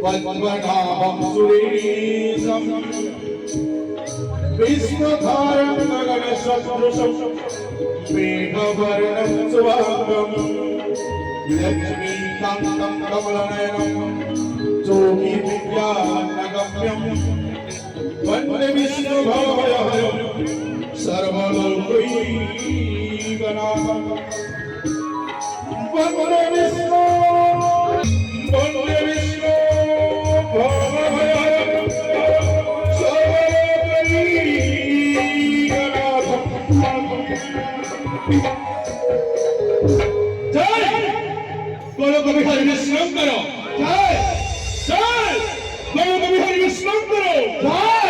पद्मनाभं सुरेशं विष्णुधारं गगनसदृशं मेघवर्णं सुवर्णं लक्ष्मीकान्तं कमलनयनं योगिविज्ञानगम्यं वन्दे विष्णुभवभयहरं सर्वलोकैकनाथं वन्दे विष्णु भवभयहरं सर्वलोकैकनाथं। जय बोलो कवि हरि विष्णु करो जय जय बोलो कवि हरि विष्णु करो जय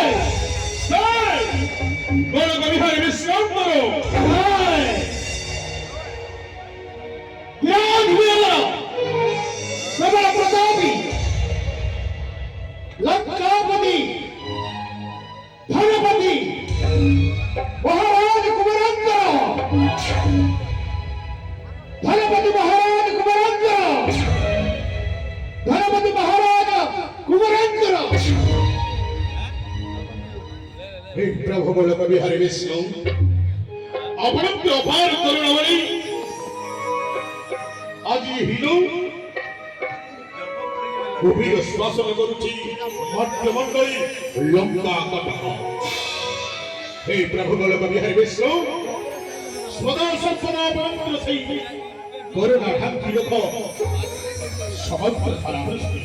जय बोलो कवि हरि विष्णु करो जय ज्ञान हुआ सबल प्रतापी लंकापति धनपति महाराज कुमारेंद्र धनपति महाराज कुमारेंद्र धनपति महाराज कुमारेंद्र हे प्रभु बोलो कवि हरि विष्णु ଆପଣଙ୍କ ଅପାର କରୁଣା ଭଳି ଆଜି ହିନ୍ଦୁ ଗଭୀର ଶ୍ୱାସନ କରୁଛି ମର୍ତ୍ତ୍ୟମଣ୍ଡଳୀ ଲଙ୍କା କଟକ। हे प्रभु बोलो कवि हरि विष्णु सदा सर्वदा पवित्र सेई करुणा ढांकी रख समग्र सारा सृष्टि